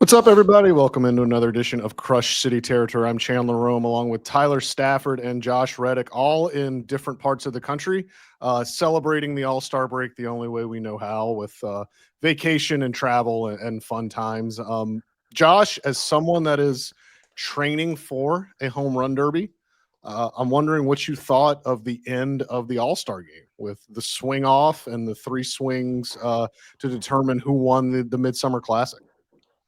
What's up, everybody? Welcome into another edition of Crush City Territory. I'm Chandler Rome, along with Tyler Stafford and Josh Reddick, all in different parts of the country, celebrating the All-Star break the only way we know how, with vacation and travel and fun times. Josh, as someone that is training for a home run derby, I'm wondering what you thought of the end of the All-Star game with the swing off and the three swings to determine who won the Midsummer Classic.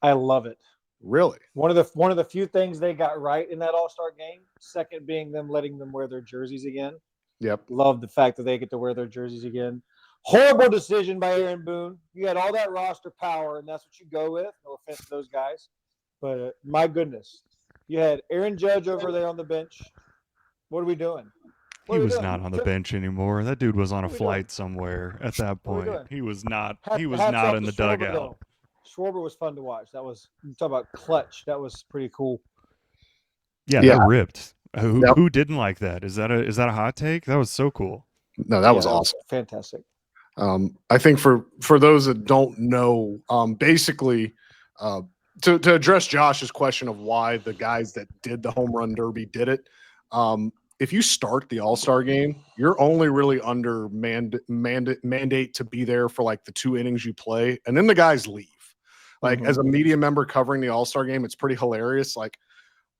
I love it. Really? One of the few things they got right in that All-Star game. Second being them letting them wear their jerseys again. Yep. Love the fact that they get to wear their jerseys again. Horrible decision by Aaron Boone. You had all that roster power, and that's what you go with. No offense to those guys, but my goodness, you had Aaron Judge over there on the bench. What are we doing? He was not on the bench anymore. That dude was on a flight somewhere at that point. He was not. He was not in the dugout. Schwarber was fun to watch. That was, you talk about clutch. That was pretty cool. Yeah, that ripped. Who didn't like that? Is that a hot take? That was so cool. No, that was awesome. Fantastic. I think for those that don't know, basically, to address Josh's question of why the guys that did the home run derby did it, if you start the All-Star game, you're only really under mandate to be there for like the 2 innings you play, and then the guys leave. Like, as a media member covering the All-Star game, it's pretty hilarious. Like,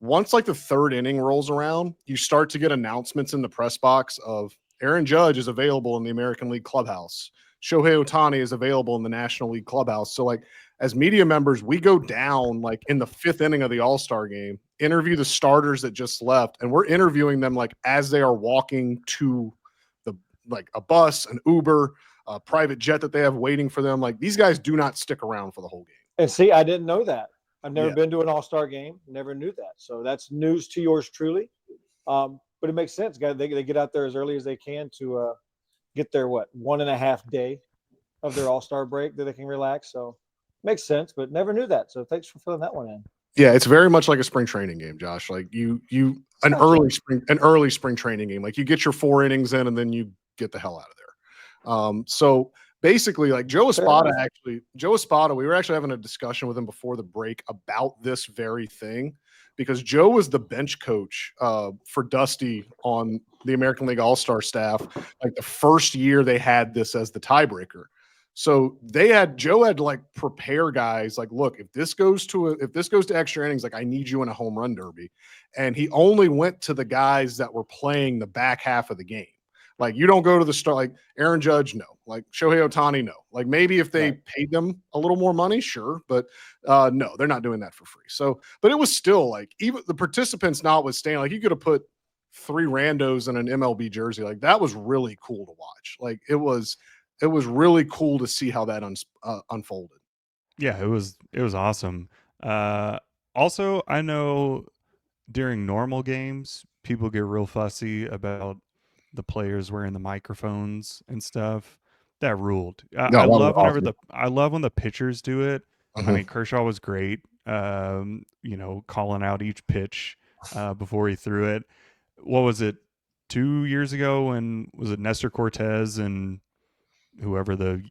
once like the 3rd inning rolls around, you start to get announcements in the press box of Aaron Judge is available in the American League clubhouse. Shohei Ohtani is available in the National League clubhouse. So, like, as media members, we go down like in the 5th inning of the All-Star game, interview the starters that just left, and we're interviewing them like as they are walking to the a bus, an Uber, a private jet that they have waiting for them. Like, these guys do not stick around for the whole game. And see, I didn't know that. I've never been to an All-Star game. Never knew that. So that's news to yours truly. But it makes sense. They get out there as early as they can to get their 1.5 day of their All-Star break that they can relax. So makes sense, but never knew that. So thanks for filling that one in. Yeah, it's very much like a spring training game, Josh. Like an early spring training game. Like, you get your 4 innings in and then you get the hell out of there. So basically, like Joe Espada, we were actually having a discussion with him before the break about this very thing, because Joe was the bench coach for Dusty on the American League All-Star staff. Like, the first year they had this as the tiebreaker. So Joe had to like prepare guys like, look, if this goes to extra innings, like, I need you in a home run derby. And he only went to the guys that were playing the back half of the game. Like, you don't go to the start, like Aaron Judge, no. Like Shohei Ohtani, no. Like, maybe if they paid them a little more money, sure. But no, they're not doing that for free. So, but it was still like, even the participants notwithstanding, like, you could have put 3 randos in an MLB jersey. Like, that was really cool to watch. Like, it was really cool to see how that unfolded. Yeah, it was awesome. Also, I know during normal games, people get real fussy about the players wearing the microphones and stuff. That ruled. I love when the pitchers do it. I mean, Kershaw was great. Calling out each pitch before he threw it. What was it? 2 years ago, when was it Nestor Cortez and whoever the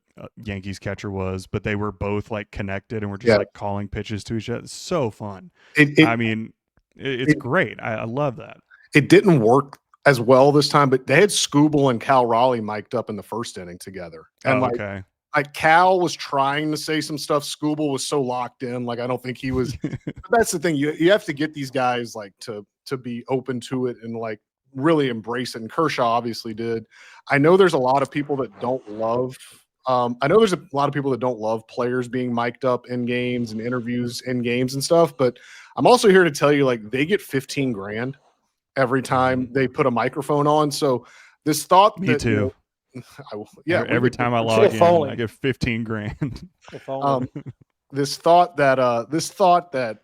Yankees catcher was, but they were both like connected and were just like calling pitches to each other. It's so fun. It's great. I love that. It didn't work as well this time, but they had Scooble and Cal Raleigh mic'd up in the 1st inning together. And like Cal was trying to say some stuff. Scooble was so locked in. Like, I don't think he was. That's the thing. You have to get these guys like to be open to it and like really embrace it. And Kershaw obviously did. I know there's a lot of people that don't love. Players being mic'd up in games and interviews in games and stuff. But I'm also here to tell you, like, they get $15,000 every time they put a microphone on. So this thought, me too. Every time I log in, I get $15,000. This thought that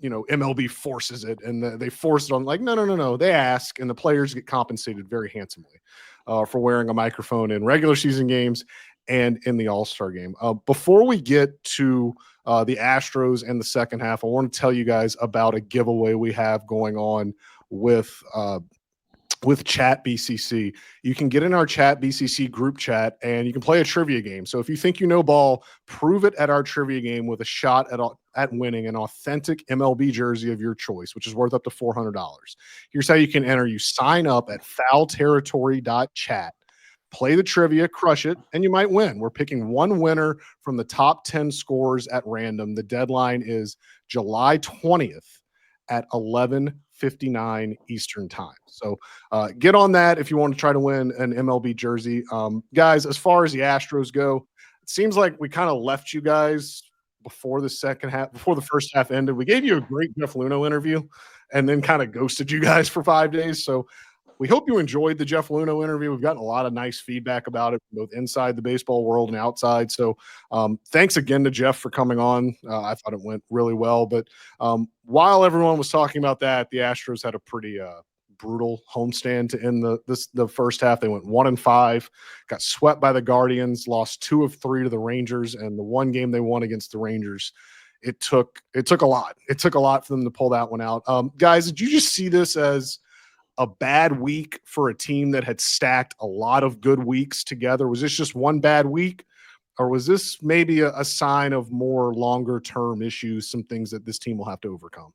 MLB forces it, and they force it on. Like, no. They ask, and the players get compensated very handsomely for wearing a microphone in regular season games and in the All-Star game. Before we get to the Astros and the second half, I want to tell you guys about a giveaway we have going on with with Chat BCC. You can get in our Chat BCC group chat and you can play a trivia game. So if you think you know ball, prove it at our trivia game with a shot at winning an authentic MLB jersey of your choice, which is worth up to $400. Here's how you can enter. You sign up at foulterritory.chat. Play the trivia, crush it, and you might win. We're picking one winner from the top 10 scores at random. The deadline is July 20th at 11:59 Eastern time. So get on that if you want to try to win an MLB jersey. Guys, as far as the Astros go, it seems like we kind of left you guys before the first half ended. We gave you a great Jeff Luhnow interview and then kind of ghosted you guys for 5 days. So we hope you enjoyed the Jeff Luhnow interview. We've gotten a lot of nice feedback about it, both inside the baseball world and outside. So thanks again to Jeff for coming on. I thought it went really well. But while everyone was talking about that, the Astros had a pretty brutal homestand to end the first half. They went 1-5, got swept by the Guardians, lost 2 of 3 to the Rangers, and the one game they won against the Rangers, it took a lot. It took a lot for them to pull that one out. Guys, did you just see this as a bad week for a team that had stacked a lot of good weeks together? Was this just one bad week, or was this maybe a sign of more longer term issues, some things that this team will have to overcome?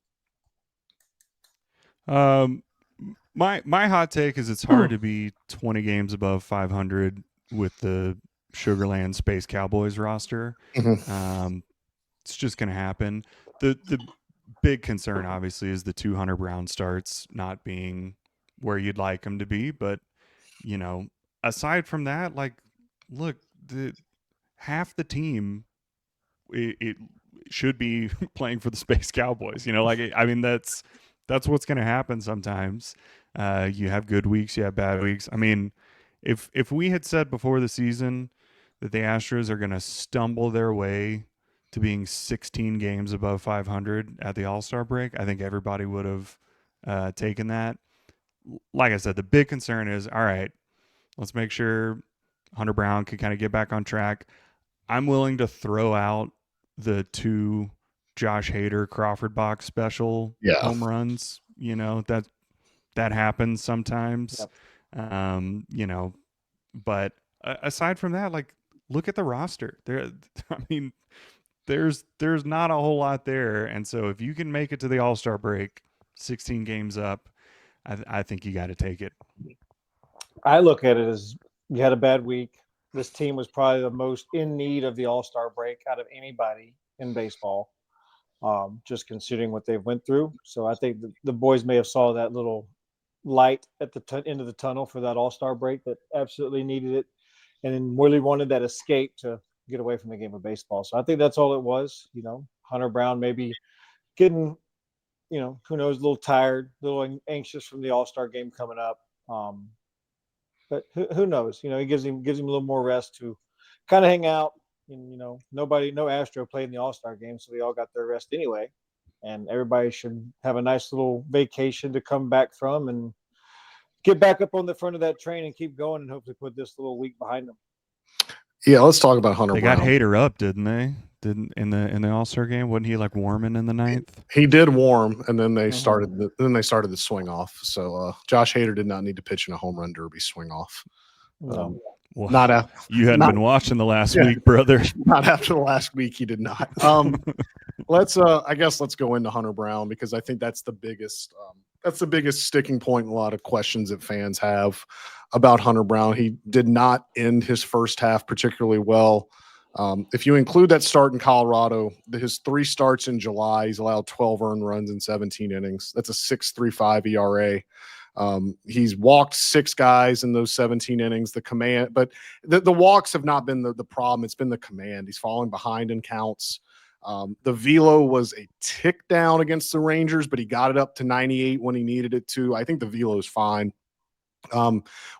My hot take is it's hard to be 20 games above 500 with the Sugarland Space Cowboys roster. It's just going to happen. The big concern obviously is the 200 Brown starts not being where you'd like them to be, but aside from that, like, look, half the team it should be playing for the Space Cowboys. That's what's going to happen sometimes. You have good weeks, you have bad weeks. I mean, if we had said before the season that the Astros are going to stumble their way to being 16 games above 500 at the All-Star break, I think everybody would have taken that. Like I said, the big concern is, all right, let's make sure Hunter Brown can kind of get back on track. I'm willing to throw out the 2 Josh Hader Crawford box special home runs. That happens sometimes. Yep. But aside from that, like, look at the roster. There's not a whole lot there. And so if you can make it to the All-Star break 16 games up, I think you got to take it. I look at it as you had a bad week. This team was probably the most in need of the All-Star break out of anybody in baseball, just considering what they've went through. So I think the boys may have saw that little light at the end of the tunnel for that All-Star break that absolutely needed it, and then really wanted that escape to get away from the game of baseball. So I think that's all it was. Hunter Brown maybe getting – who knows, a little tired, a little anxious from the All-Star game coming up. But who knows? He gives him a little more rest to kind of hang out. And, no Astro played in the All-Star game, so they all got their rest anyway. And everybody should have a nice little vacation to come back from and get back up on the front of that train and keep going and hopefully put this little week behind them. Yeah, let's talk about Hunter Brown. They got Hader up, didn't they? Didn't in the All-Star game? Wasn't he like warming in the ninth? He did warm, and then they started the swing off. So Josh Hader did not need to pitch in a home run derby swing off. No. Well, you hadn't been watching the last week, brother. Not after the last week, he did not. Let's go into Hunter Brown, because I think that's the biggest sticking point in a lot of questions that fans have about Hunter Brown. He did not end his first half particularly well. If you include that start in Colorado, his 3 starts in July, he's allowed 12 earned runs in 17 innings. That's a 6.35 ERA. He's walked 6 guys in those 17 innings. But the walks have not been the problem. It's been the command. He's falling behind in counts. The velo was a tick down against the Rangers, but he got it up to 98 when he needed it to. I think the velo is fine.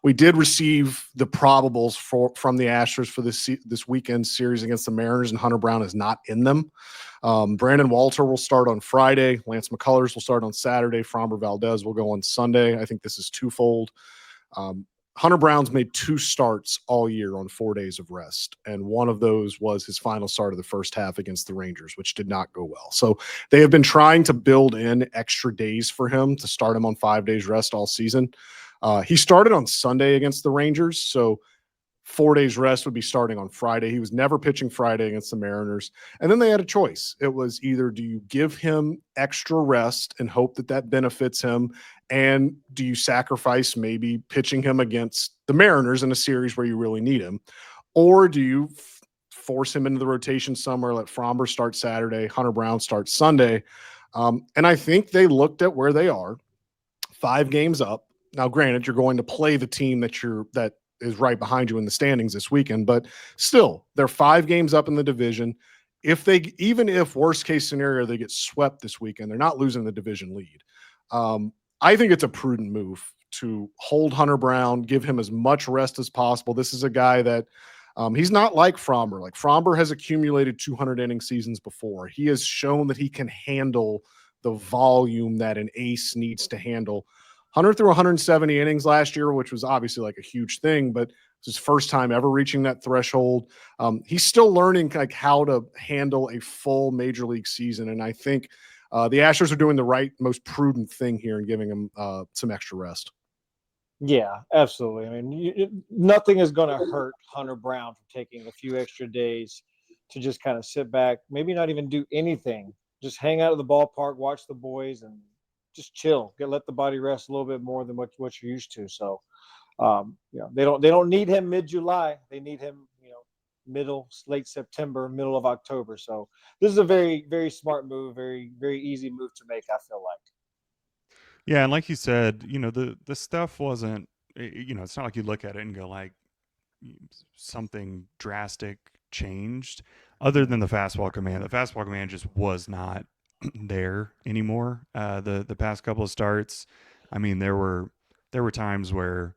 We did receive the probables from the Astros for this weekend series against the Mariners, and Hunter Brown is not in them. Brandon Walter will start on Friday. Lance McCullers will start on Saturday. Framber Valdez will go on Sunday. I think this is twofold. Hunter Brown's made 2 starts all year on 4 days of rest, and one of those was his final start of the first half against the Rangers, which did not go well. So they have been trying to build in extra days for him to start him on 5 days rest all season. He started on Sunday against the Rangers, so 4 days rest would be starting on Friday. He was never pitching Friday against the Mariners. And then they had a choice. It was either do you give him extra rest and hope that that benefits him, and do you sacrifice maybe pitching him against the Mariners in a series where you really need him, or do you force him into the rotation somewhere, let Fromber start Saturday, Hunter Brown start Sunday? And I think they looked at where they are, 5 games up. Now, granted, you're going to play the team that is right behind you in the standings this weekend, but still, they're 5 games up in the division. Even if worst case scenario, they get swept this weekend, they're not losing the division lead. I think it's a prudent move to hold Hunter Brown, give him as much rest as possible. This is a guy that he's not like Fromber. Like Fromber has accumulated 200 inning seasons before. He has shown that he can handle the volume that an ace needs to handle. Hunter threw 170 innings last year, which was obviously like a huge thing, but it's his first time ever reaching that threshold. He's still learning like how to handle a full major league season. And I think the Astros are doing the right, most prudent thing here and giving him some extra rest. Yeah, absolutely. I mean, nothing is going to hurt Hunter Brown for taking a few extra days to just kind of sit back, maybe not even do anything, just hang out at the ballpark, watch the boys, and just chill. Let the body rest a little bit more than what you're used to. So, they don't need him mid-July. They need him, late September, middle of October. So this is a very, very smart move, very, very easy move to make, I feel like. Yeah, and like you said, the stuff wasn't, it's not like you look at it and go like something drastic changed other than the fastball command. The fastball command just was not there anymore. The past couple of starts, I mean, there were times where,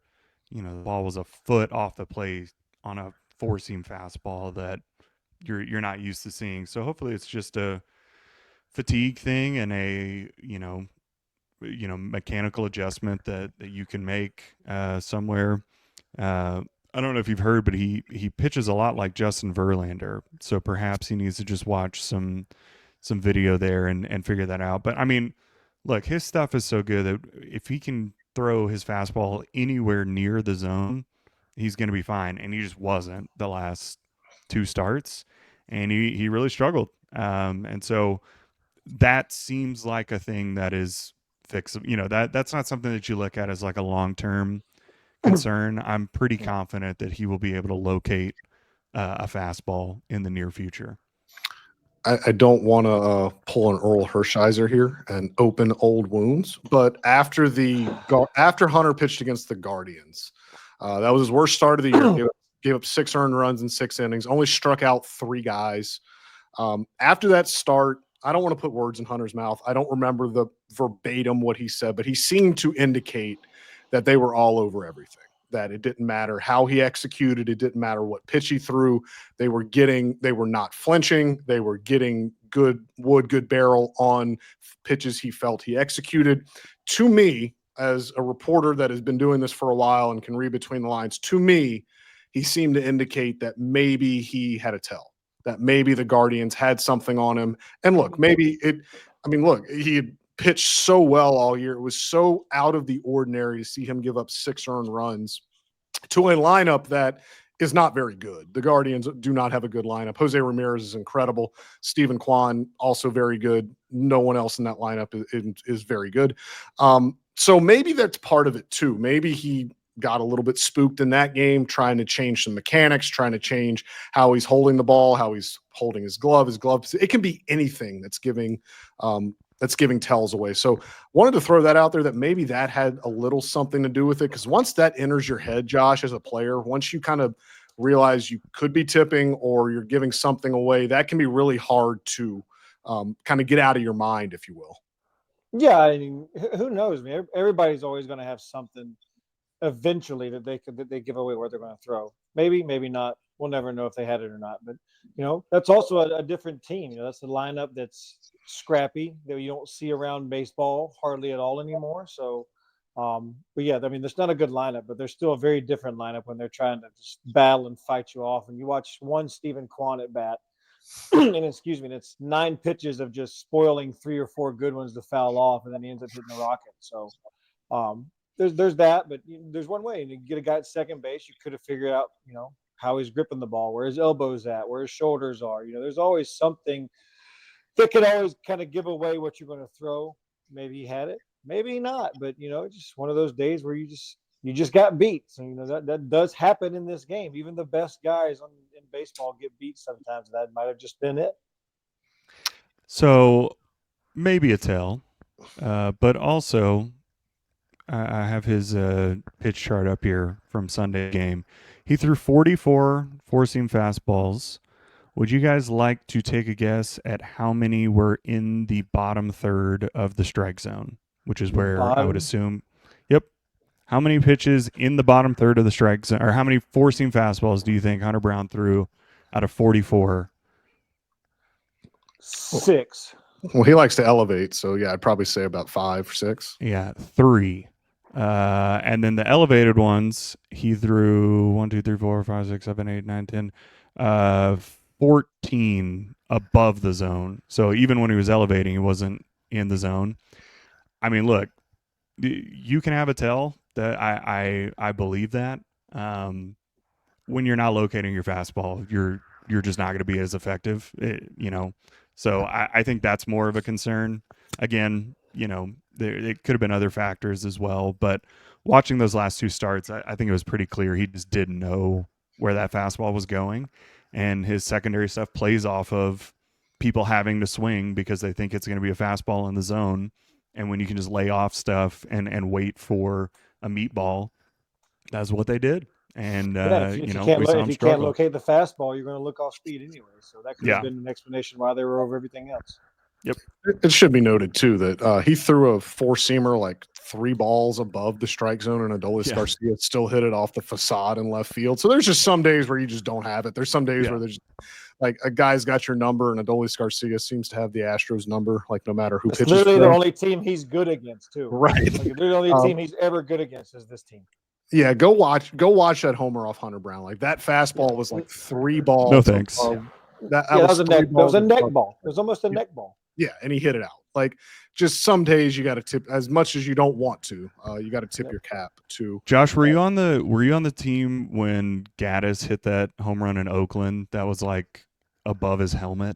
the ball was a foot off the plate on a 4-seam fastball that you're not used to seeing. So hopefully it's just a fatigue thing and a, mechanical adjustment that you can make somewhere. I don't know if you've heard, but he pitches a lot like Justin Verlander, so perhaps he needs to just watch some video there and figure that out. But I mean, look, his stuff is so good that if he can throw his fastball anywhere near the zone, he's going to be fine. And he just wasn't the last 2 starts, and he really struggled. And so that seems like a thing that is fixable. That's not something that you look at as like a long-term concern. I'm pretty confident that he will be able to locate a fastball in the near future. I don't want to pull an Earl Hershiser here and open old wounds, but after Hunter pitched against the Guardians, that was his worst start of the year. Gave up 6 earned runs in 6 innings, only struck out 3 guys. After that start, I don't want to put words in Hunter's mouth. I don't remember the verbatim what he said, but he seemed to indicate that they were all over everything, that it didn't matter how he executed. It didn't matter what pitch he threw. They were not flinching. They were getting good barrel on pitches he felt he executed. To me, as a reporter that has been doing this for a while and can read between the lines, to me, he seemed to indicate that maybe he had a tell, that maybe the Guardians had something on him. And look, he had pitched so well all year. It was so out of the ordinary to see him give up 6 earned runs to a lineup that is not very good. The Guardians do not have a good lineup. Jose Ramirez is incredible. Steven Kwan, also very good. No one else in that lineup is very good. So maybe that's part of it too. Maybe he got a little bit spooked in that game, trying to change some mechanics, trying to change how he's holding the ball, how he's holding his glove. It can be anything that's giving tells away. So wanted to throw that out there, that maybe that had a little something to do with it. Because once that enters your head, Josh, as a player, once you kind of realize you could be tipping or you're giving something away, that can be really hard to kind of get out of your mind, if you will. Yeah, I mean, who knows? I mean, everybody's always going to have something eventually that they give away where they're going to throw. Maybe not. We'll never know if they had it or not. But that's also a different team. That's a lineup that's scrappy that you don't see around baseball hardly at all anymore. So, but yeah, I mean, there's not a good lineup, but there's still a very different lineup when they're trying to just battle and fight you off. And you watch one Steven Kwan at bat, and it's 9 pitches of just spoiling 3 or 4 good ones to foul off, and then he ends up hitting the rocket. So, there's that, but there's one way. And you get a guy at second base, you could have figured out, how he's gripping the ball, where his elbow's at, where his shoulders are. There's always something that could always kind of give away what you're going to throw. Maybe he had it, maybe not, but it's just one of those days where you just got beat. So that does happen in this game. Even the best guys in baseball get beat sometimes. That might have just been it. So maybe a tell, but also I have his pitch chart up here from Sunday game. He threw 44 four-seam fastballs. Would you guys like to take a guess at how many were in the bottom third of the strike zone, which is where I would assume. Yep. How many pitches in the bottom third of the strike zone, or how many four-seam fastballs do you think Hunter Brown threw out of 44? 6. Well, he likes to elevate, so yeah, I'd probably say about 5 or 6. Yeah, 3. And then the elevated ones, he threw 1, 2, 3, 4, 5, 6, 7, 8, 9, 10, 14 above the zone. So even when he was elevating, he wasn't in the zone. I mean, look, you can have a tell that I believe that. When you're not locating your fastball, you're just not going to be as effective, So I think that's more of a concern. Again, it could have been other factors as well, but watching those last 2 starts, I think it was pretty clear he just didn't know where that fastball was going, and his secondary stuff plays off of people having to swing because they think it's going to be a fastball in the zone, and when you can just lay off stuff and wait for a meatball, that's what they did. And if you can't locate the fastball, you're going to look off speed anyway. So that could have been an explanation why they were over everything else. Yep. It should be noted too that he threw a 4-seamer like 3 balls above the strike zone, and Adolis Garcia still hit it off the facade in left field. So there's just some days where you just don't have it. There's some days where there's like a guy's got your number, and Adolis Garcia seems to have the Astros number, like no matter who pitches. It's literally the only team he's good against too. Right. Like, the only team he's ever good against is this team. Yeah, go watch that homer off Hunter Brown. Like that fastball was like 3 balls. No thanks. That was a neck ball. It was almost a neck ball. Yeah, and he hit it out. Like, just some days you got to tip, as much as you don't want to. You got to tip your cap to. Josh, were you on the team when Gaddis hit that home run in Oakland? That was like above his helmet.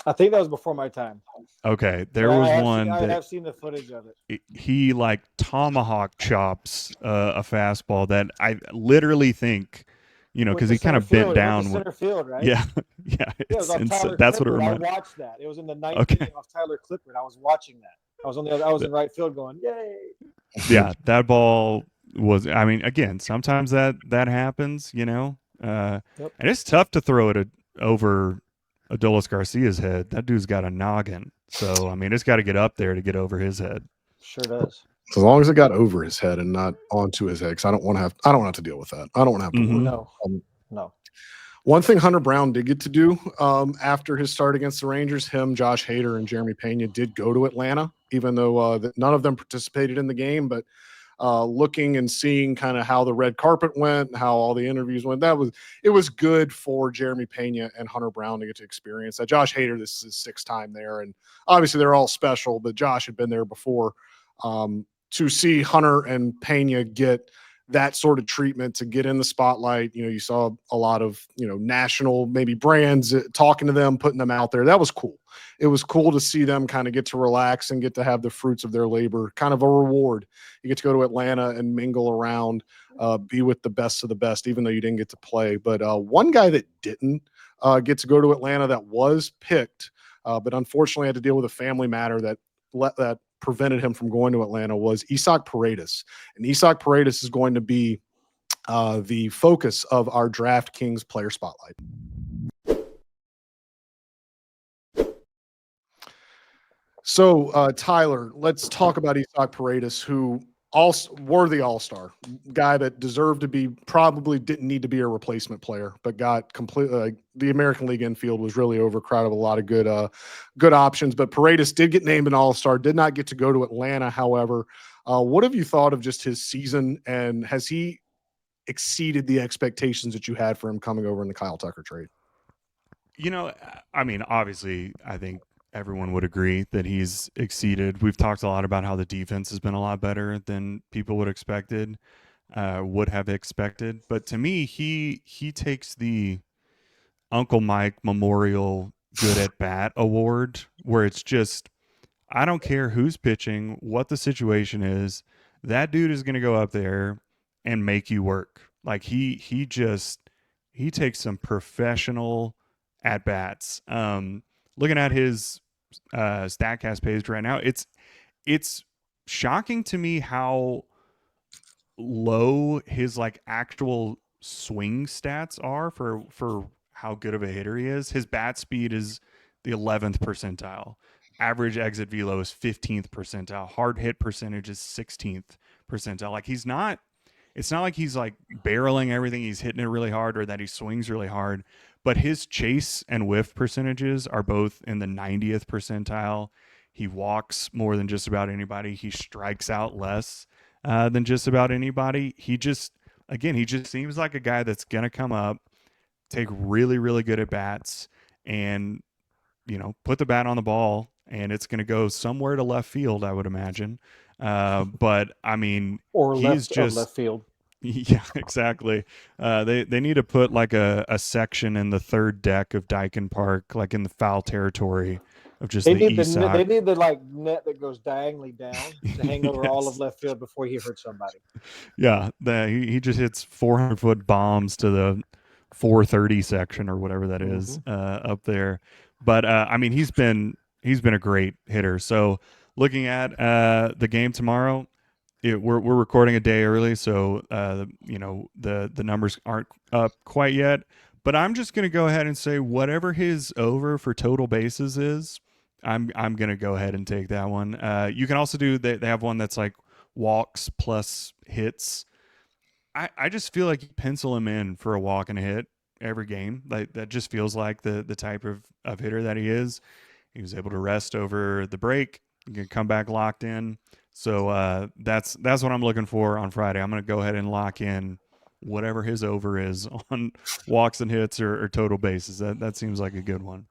I think that was before my time. Okay, there was one I have seen the footage of it. He like tomahawk chops a fastball that I literally think. Because he kind of bent down. Center field, right? Yeah. That's what it reminded me. I watched that. It was in the 9th inning off Tyler Clippard. I was watching that. I was in right field going, yay. Yeah, that ball was. I mean, again, sometimes that happens, and it's tough to throw it over Adolis Garcia's head. That dude's got a noggin, so I mean, it's got to get up there to get over his head. Sure does. As long as it got over his head and not onto his head, because I don't want to have to deal with that. I don't want to have to work. No. One thing Hunter Brown did get to do after his start against the Rangers, him, Josh Hader, and Jeremy Pena did go to Atlanta, even though none of them participated in the game. But looking and seeing kind of how the red carpet went and how all the interviews went, it was good for Jeremy Pena and Hunter Brown to get to experience that. Josh Hader, this is his 6th time there, and obviously they're all special, but Josh had been there before. To see Hunter and Pena get that sort of treatment, to get in the spotlight, you saw a lot of, national maybe brands talking to them, putting them out there. That was cool. It was cool to see them kind of get to relax and get to have the fruits of their labor, kind of a reward. You get to go to Atlanta and mingle around, be with the best of the best, even though you didn't get to play. But one guy that didn't get to go to Atlanta that was picked, but unfortunately had to deal with a family matter that prevented him from going to Atlanta was Isaac Paredes. And Isaac Paredes is going to be the focus of our DraftKings player spotlight. So, Tyler, let's talk about Isaac Paredes, who worthy all-star guy that deserved to be, probably didn't need to be a replacement player, but got completely the American League infield was really overcrowded with a lot of good options. But Paredes did get named an all-star, did not get to go to Atlanta. However, what have you thought of just his season, and has he exceeded the expectations that you had for him coming over in the Kyle Tucker trade? I mean, obviously, I think everyone would agree that he's exceeded. We've talked a lot about how the defense has been a lot better than people would have expected. But to me, he takes the Uncle Mike Memorial Good at Bat Award, where it's just, I don't care who's pitching, what the situation is, that dude is going to go up there and make you work. Like he takes some professional at bats. Looking at his Statcast page right now, it's shocking to me how low his like actual swing stats are for how good of a hitter he is. His bat speed is the 11th percentile. Average exit velo is 15th percentile. Hard hit percentage is 16th percentile. Like it's not like he's like barreling everything, he's hitting it really hard, or that he swings really hard, but his chase and whiff percentages are both in the 90th percentile. He walks more than just about anybody. He strikes out less than just about anybody. He just seems like a guy that's going to come up, take really, really good at bats, and, put the bat on the ball, and it's going to go somewhere to left field, I would imagine. But I mean, or he's just left field. Yeah, exactly. They need to put like a section in the third deck of Dyken Park, like in the foul territory of just They the need east side. They need the like net that goes diagonally down to hang over all of left field before he hurts somebody. Yeah, he just hits 400-foot bombs to the 430 section or whatever that is up there. But I mean, he's been a great hitter. So looking at the game tomorrow, we're recording a day early, so the numbers aren't up quite yet. But I'm just going to go ahead and say whatever his over for total bases is, I'm going to go ahead and take that one. You can also do they have one that's like walks plus hits. I just feel like you pencil him in for a walk and a hit every game. Like that just feels like the type of hitter that he is. He was able to rest over the break. You can come back locked in. So that's what I'm looking for on Friday. I'm going to go ahead and lock in whatever his over is on walks and hits or total bases. That seems like a good one.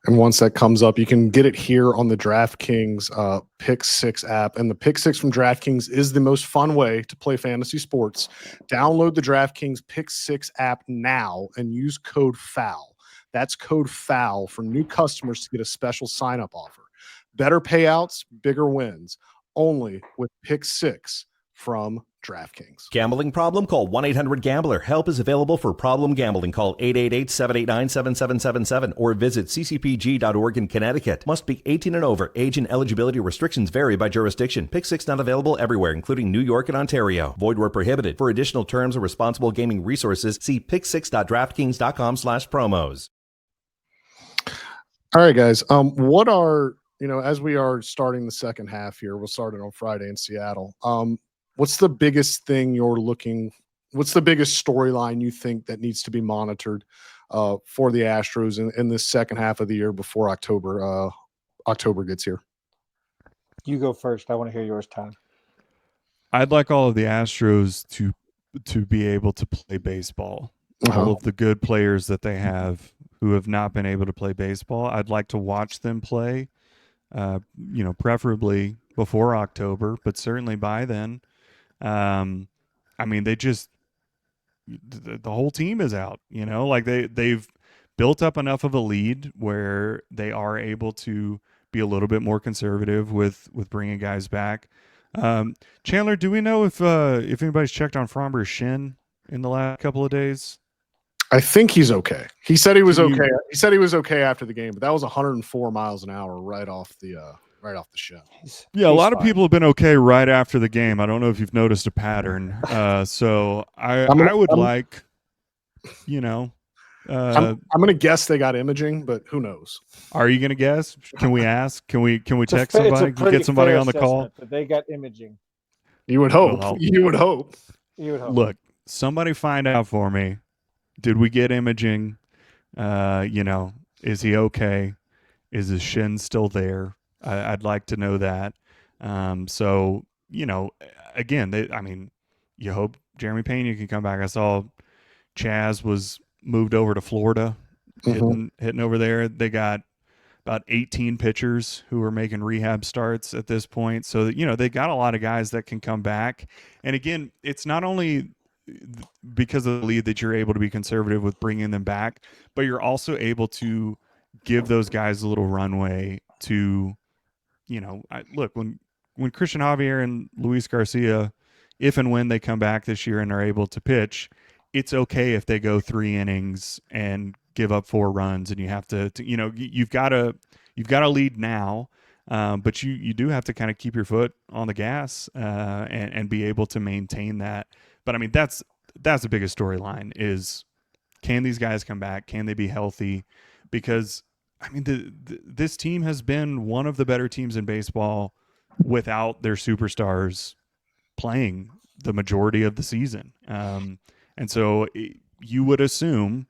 And once that comes up, you can get it here on the DraftKings Pick 6 app. And the Pick 6 from DraftKings is the most fun way to play fantasy sports. Download the DraftKings Pick 6 app now and use code FOUL. That's code FOUL for new customers to get a special sign-up offer. Better payouts, bigger wins. Only with Pick 6 from DraftKings. Gambling problem? Call 1-800-GAMBLER. Help is available for problem gambling. Call 888-789-7777 or visit ccpg.org in Connecticut. Must be 18 and over. Age and eligibility restrictions vary by jurisdiction. Pick 6 not available everywhere, including New York and Ontario. Void where prohibited. For additional terms and responsible gaming resources, see pick6.draftkings.com/promos. All right, guys. What are, as we are starting the second half here, we'll start it on Friday in Seattle. What's the biggest thing what's the biggest storyline you think that needs to be monitored for the Astros in this second half of the year before October gets here? You go first. I want to hear yours, Tom. I'd like all of the Astros to be able to play baseball. All of the good players that they have who have not been able to play baseball, I'd like to watch them play, preferably before October, but certainly by then. I mean, the whole team is out, like they've built up enough of a lead where they are able to be a little bit more conservative with bringing guys back. Chandler, do we know if anybody's checked on Framber's shin in the last couple of days? I think he's okay. He said he was okay. He said he was okay after the game, but that was 104 miles an hour right off the shin. Yeah, a lot of people have been okay right after the game. I don't know if you've noticed a pattern. So I would like, I'm going to guess they got imaging, but who knows? Are you going to guess? Can we ask? Can we text somebody? Can we get somebody on the call? They got imaging. You would hope. Well, you would hope. Look, somebody find out for me. Did we get imaging? Is he okay? Is his shin still there? I'd like to know that. So, again, you hope Jeremy Pena can come back. I saw Chaz was moved over to Florida, hitting over there. They got about 18 pitchers who are making rehab starts at this point. So, they got a lot of guys that can come back. And again, it's not only because of the lead that you're able to be conservative with bringing them back, but you're also able to give those guys a little runway to, look, when Christian Javier and Luis Garcia, if and when they come back this year and are able to pitch, it's okay if they go 3 innings and give up 4 runs, and you have to you've got to lead now, but you do have to kind of keep your foot on the gas and be able to maintain that. But I mean, that's the biggest storyline is, can these guys come back? Can they be healthy? Because I mean, this team has been one of the better teams in baseball without their superstars playing the majority of the season. And so you would assume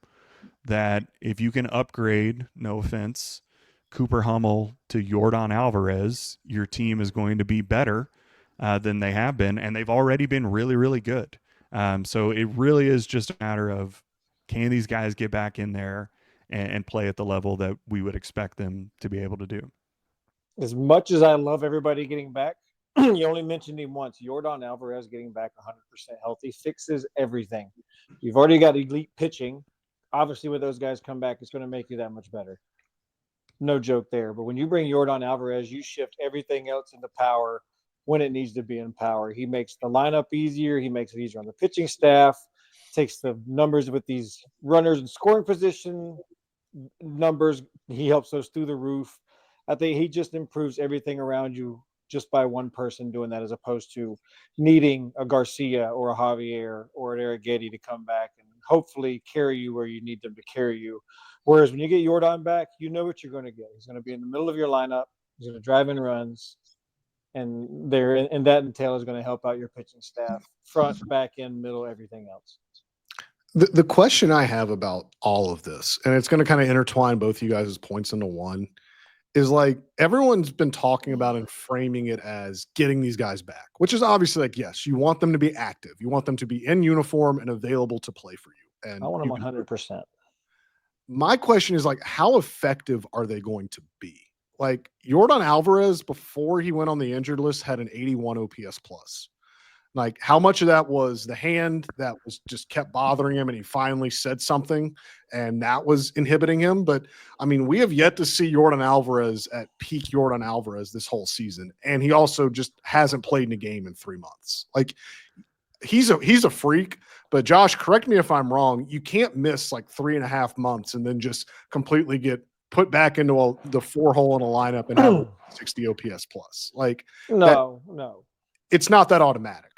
that if you can upgrade, no offense, Cooper Hummel to Yordan Alvarez, your team is going to be better than they have been. And they've already been really, really good. So it really is just a matter of, can these guys get back in there and play at the level that we would expect them to be able to do? As much as I love everybody getting back, you only mentioned him once. Yordan Alvarez getting back 100% healthy fixes everything. You've already got elite pitching. Obviously, when those guys come back, it's going to make you that much better. No joke there. But when you bring Yordan Alvarez, you shift everything else into power when it needs to be in power. He makes the lineup easier. He makes it easier on the pitching staff, takes the numbers with these runners in scoring position numbers. He helps those through the roof. I think he just improves everything around you just by one person doing that, as opposed to needing a Garcia or a Javier or an Arrighetti to come back and hopefully carry you where you need them to carry you. Whereas when you get Yordan back, you know what you're going to get. He's going to be in the middle of your lineup. He's going to drive in runs, and that entail is going to help out your pitching staff, front, back end, middle, everything else. The question I have about all of this, and it's going to kind of intertwine both you guys' points into one, is like everyone's been talking about and framing it as getting these guys back, which is obviously like, yes, you want them to be active. You want them to be in uniform and available to play for you. And I want them 100%. My question is like, how effective are they going to be? Like Yordan Alvarez, before he went on the injured list, had an 81 OPS plus. Like how much of that was the hand that was just kept bothering him and he finally said something and that was inhibiting him. But I mean, we have yet to see Yordan Alvarez at peak Yordan Alvarez this whole season. And he also just hasn't played in a game in 3 months. Like he's a freak, but Josh, correct me if I'm wrong. You can't miss like 3.5 months and then just completely get put back into the 4-hole in a lineup and have 60 OPS plus. Like no, it's not that automatic.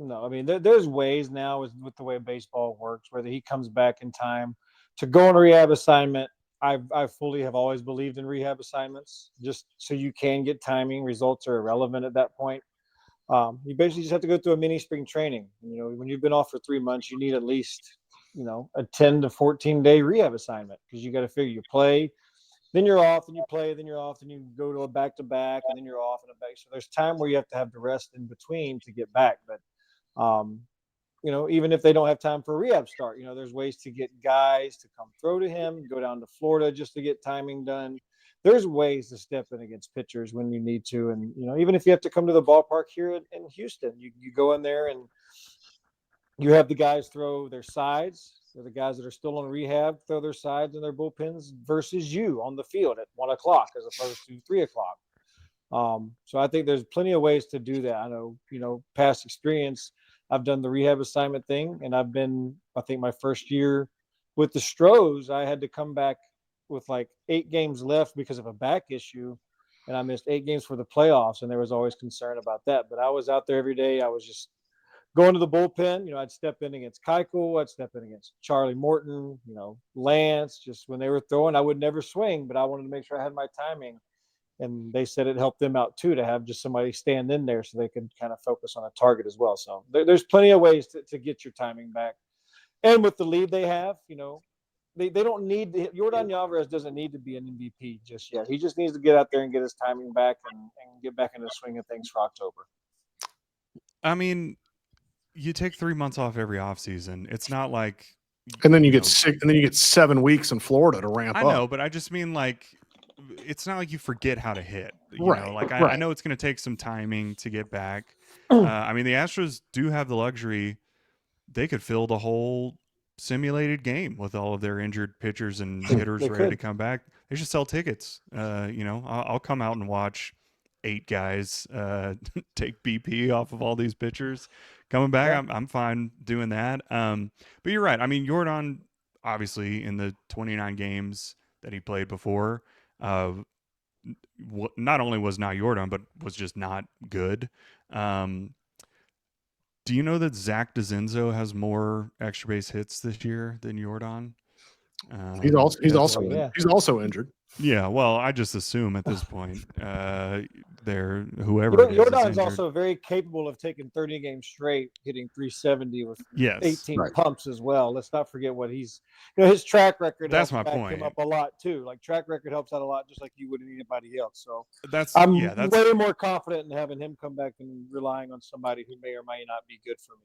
No, I mean, there's ways now with the way baseball works, whether he comes back in time to go on a rehab assignment. I fully have always believed in rehab assignments, just so you can get timing. Results are irrelevant at that point. You basically just have to go through a mini spring training. You know, when you've been off for 3 months, you need at least, a 10 to 14 day rehab assignment, because you got to figure you play, then you're off, and you play, then you're off, and you go to a back-to-back, and then you're off and a back. So there's time where you have to have the rest in between to get back. But even if they don't have time for a rehab start, there's ways to get guys to come throw to him, go down to Florida just to get timing done. There's ways to step in against pitchers when you need to. And, even if you have to come to the ballpark here in Houston, you go in there and you have the guys throw their sides. They're the guys that are still on rehab, throw their sides and their bullpens versus you on the field at 1 o'clock as opposed to 3 o'clock. So I think there's plenty of ways to do that. I know, past experience, I've done the rehab assignment thing, and I think my first year with the Astros, I had to come back with like 8 games left because of a back issue, and I missed 8 games for the playoffs, and there was always concern about that. But I was out there every day. I was just going to the bullpen. I'd step in against Keuchel, I'd step in against Charlie Morton, Lance. Just when they were throwing, I would never swing, but I wanted to make sure I had my timing. And they said it helped them out too, to have just somebody stand in there so they could kind of focus on a target as well. So there's plenty of ways to get your timing back. And with the lead they have, they don't need – Yordan Alvarez doesn't need to be an MVP just yet. He just needs to get out there and get his timing back and get back into the swing of things for October. I mean, you take 3 months off every offseason. It's not like – and then you get 7 weeks in Florida to ramp up. I know, but I just mean like – it's not like you forget how to hit. Right, Like I right. know it's going to take some timing to get back. I mean, the Astros do have the luxury; they could fill the whole simulated game with all of their injured pitchers and hitters They ready to could. come back. They should sell tickets. I'll come out and watch 8 guys take BP off of all these pitchers coming back. Yeah. I'm fine doing that. But you're right. I mean, Jordan, obviously, in the 29 games that he played before, not only was not Jordan, but was just not good. Do you know that Zach DeZenzo has more extra base hits this year than Jordan? He's Oh, yeah. also injured. Yeah, well, I just assume at this point, they're whoever it is Jordan's injured. also very capable of taking 30 games straight, hitting 370 with Yes, 18 right. pumps as well. Let's not forget what he's, his track record. That's helps my back point. him up a lot too. Like track record helps out a lot, just like you would anybody else. So that's I'm that's way more confident in having him come back than relying on somebody who may or may not be good for me.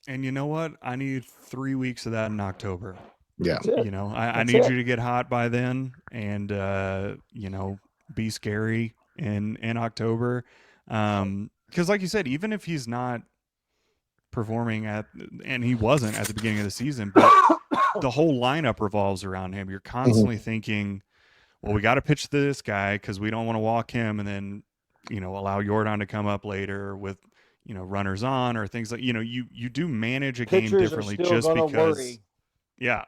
and you know what? I need 3 weeks of that in October. Yeah. I need you to get hot by then, and be scary in October, because like you said, even if he's not performing and he wasn't at the beginning of the season, but the whole lineup revolves around him. You're constantly thinking, well, we got to pitch this guy because we don't want to walk him, and then allow Jordan to come up later with runners on or things like you do manage a Pitchers game differently are still just gonna because. worry. Yeah.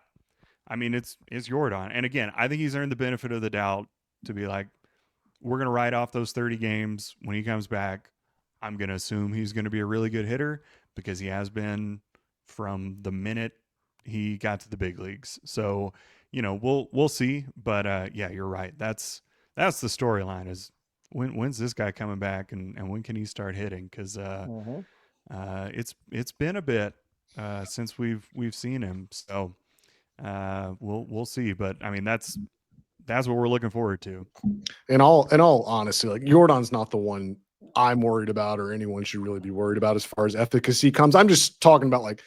I mean, it's Jordan. And again, I think he's earned the benefit of the doubt to be like, we're going to write off those 30 games. When he comes back, I'm going to assume he's going to be a really good hitter because he has been from the minute he got to the big leagues. So, we'll see. But yeah, you're right. That's the storyline is when's this guy coming back and when can he start hitting? Because it's been a bit since we've seen him. So we'll see, but I mean that's what we're looking forward to. In all honesty, like Jordan's not the one I'm worried about or anyone should really be worried about as far as efficacy comes. I'm just talking about like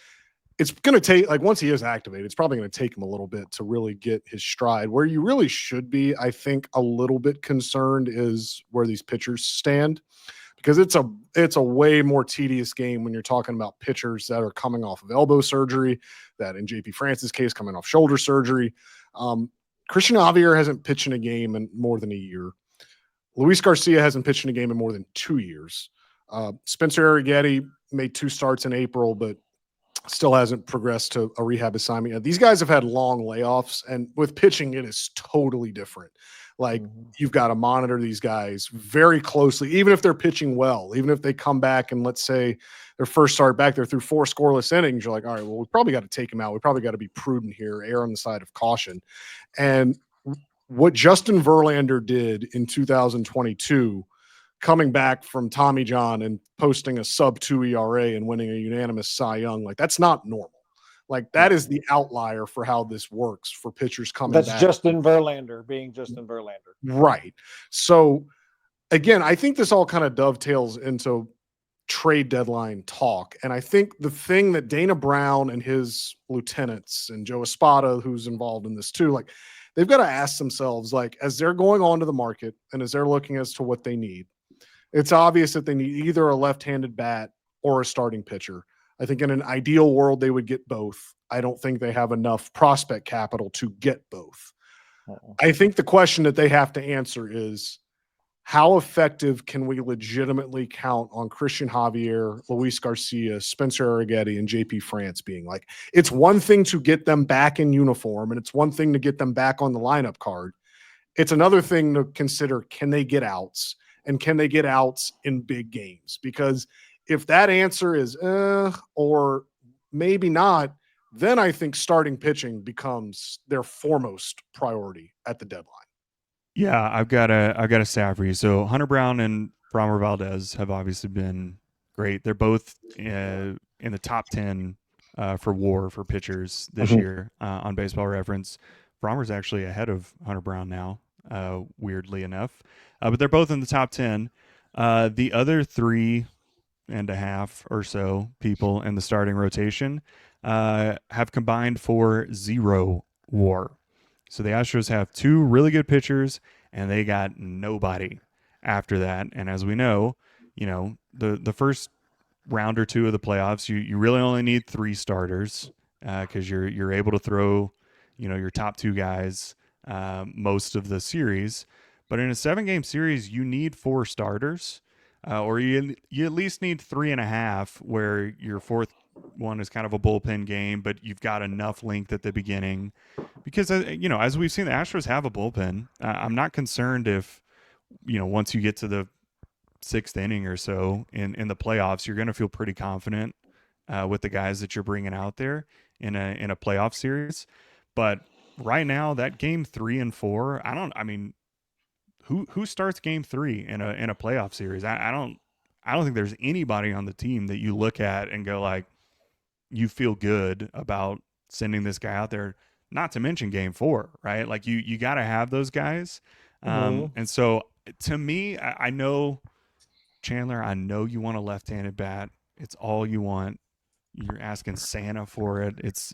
it's going to take, like once he is activated, it's probably going to take him a little bit to really get his stride. Where you really should be, I think, a little bit concerned is where these pitchers stand, because it's a way more tedious game when you're talking about pitchers that are coming off of elbow surgery, that in JP France's case, coming off shoulder surgery. Christian Javier hasn't pitched in a game in more than a year. Luis Garcia hasn't pitched in a game in more than 2 years. Spencer Arrighetti made 2 starts in April, but still hasn't progressed to a rehab assignment yet. These guys have had long layoffs, and with pitching, it is totally different. Like you've got to monitor these guys very closely, even if they're pitching well, even if they come back and let's say their first start back, they're through 4 scoreless innings. You're like, all right, well, we probably got to take him out. We probably got to be prudent here, err on the side of caution. And what Justin Verlander did in 2022, coming back from Tommy John and posting a sub-2 ERA and winning a unanimous Cy Young, like that's not normal. Like that is the outlier for how this works for pitchers coming back. That's Justin Verlander being Justin Verlander. Right. So again, I think this all kind of dovetails into trade deadline talk. And I think the thing that Dana Brown and his lieutenants and Joe Espada, who's involved in this too, like they've got to ask themselves, like, as they're going on to the market and as they're looking as to what they need, it's obvious that they need either a left-handed bat or a starting pitcher. I think in an ideal world, they would get both. I don't think they have enough prospect capital to get both. I think the question that they have to answer is, how effective can we legitimately count on Christian Javier, Luis Garcia, Spencer Arrighetti, and JP France being like, it's one thing to get them back in uniform, and it's one thing to get them back on the lineup card. It's another thing to consider, can they get outs? And can they get outs in big games? Because if that answer is or maybe not, then I think starting pitching becomes their foremost priority at the deadline. Yeah, I've got a stat for you. So Hunter Brown and Framber Valdez have obviously been great. They're both in the top 10 for WAR for pitchers this year on Baseball Reference. Framber's actually ahead of Hunter Brown now, weirdly enough. But they're both in the top 10. The other 3.5 or so people in the starting rotation have combined for 0 WAR. So the Astros have 2 really good pitchers and they got nobody after that. And as we know, the first round or two of the playoffs, you really only need 3 starters because you're able to throw, your top 2 guys most of the series. But in a 7-game series, you need 4 starters, or you at least need 3.5, where your fourth one is kind of a bullpen game, but you've got enough length at the beginning. Because as we've seen, the Astros have a bullpen. I'm not concerned if once you get to the 6th inning or so in the playoffs, you're going to feel pretty confident with the guys that you're bringing out there in a playoff series. But right now, that game 3 and 4, who starts game 3 in a playoff series? I don't think there's anybody on the team that you look at and go like, you feel good about sending this guy out there. Not to mention game 4, right? Like you got to have those guys. And so to me, I know, Chandler, I know you want a left-handed bat. It's all you want. You're asking Santa for it. It's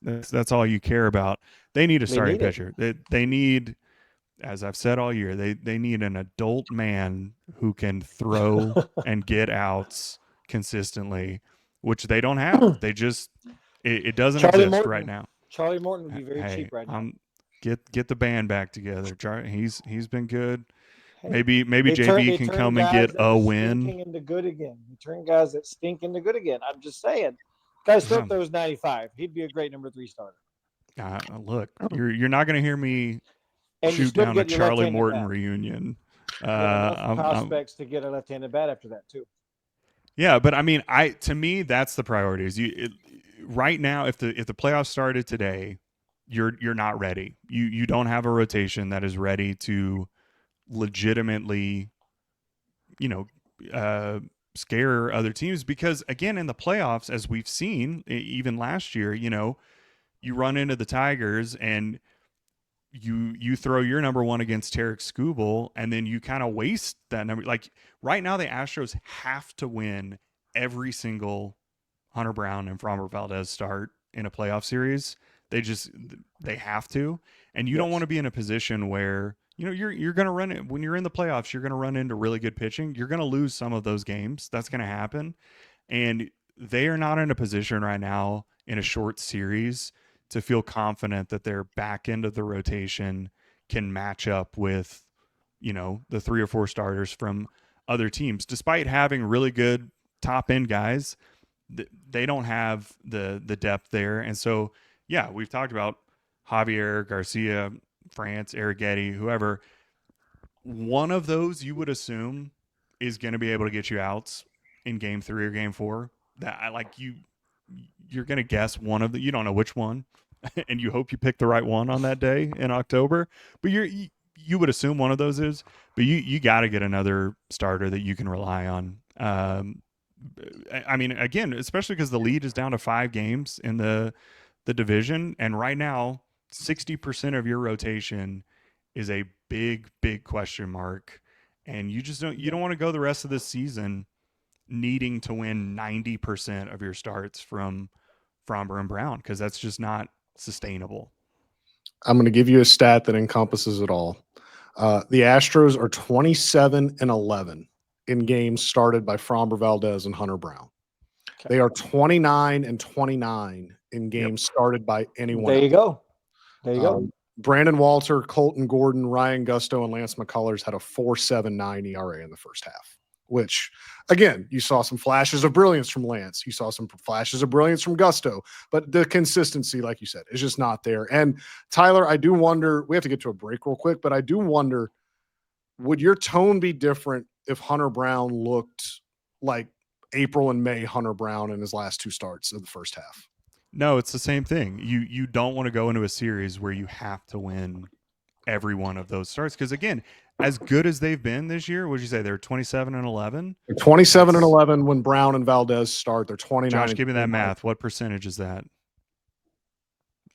that's all you care about. They need a starting pitcher. They need, as I've said all year, they need an adult man who can throw and get outs consistently, which they don't have. They just it doesn't exist right now. Charlie Morton would be very cheap right now. Get the band back together. He's been good. Maybe JB can come and get a win. Stinking into good again. You turn guys that stink into good again. I'm just saying. Guys still throws 95. He'd be a great number 3 starter. Look, you're not going to hear me shoot down a Charlie Morton reunion. Prospects to get a left-handed bat after that too. Yeah, but to me that's the priority. Right now, if the playoffs started today, you're not ready. You don't have a rotation that is ready to legitimately scare other teams, because again, in the playoffs, as we've seen even last year, you run into the Tigers and you throw your number 1 against Tarek Skubal, and then you kind of waste that number. Like right now, the Astros have to win every single Hunter Brown and Framber Valdez start in a playoff series. They have to, and you don't want to be in a position where you're going to run it when you're in the playoffs. You're going to run into really good pitching. You're going to lose some of those games. That's going to happen, and they are not in a position right now in a short series to feel confident that their back end of the rotation can match up with the 3 or 4 starters from other teams. Despite having really good top end guys, they don't have the depth there. And so, yeah, we've talked about Javier, Garcia, France, Arrighetti, whoever. One of those you would assume is going to be able to get you outs in game 3 or game 4. That you're going to guess one of the, you don't know which one, and you hope you pick the right one on that day in October. But you would assume one of those is. But you got to get another starter that you can rely on. Again, especially because the lead is down to 5 games in the division, and right now 60% of your rotation is a big question mark, and you don't want to go the rest of this season needing to win 90% of your starts from Framber and Brown, because that's just not sustainable. I'm going to give you a stat that encompasses it all. The Astros are 27-11 in games started by Framber Valdez and Hunter Brown. Okay. They are 29-29 in games started by anyone else. There you go. Brandon Walter, Colton Gordon, Ryan Gusto, and Lance McCullers had a 4.79 ERA in the first half, which, again, you saw some flashes of brilliance from Lance. You saw some flashes of brilliance from Gusto, but the consistency, like you said, is just not there. And Tyler, I do wonder, we have to get to a break real quick, but I do wonder, would your tone be different if Hunter Brown looked like April and May Hunter Brown in his last 2 starts of the first half? No, it's the same thing. You don't want to go into a series where you have to win every one of those starts, because again, as good as they've been this year, would you say they're 27-11? They're 27-11 when Brown and Valdez start. They're 29. Josh, give me that math. What percentage is that?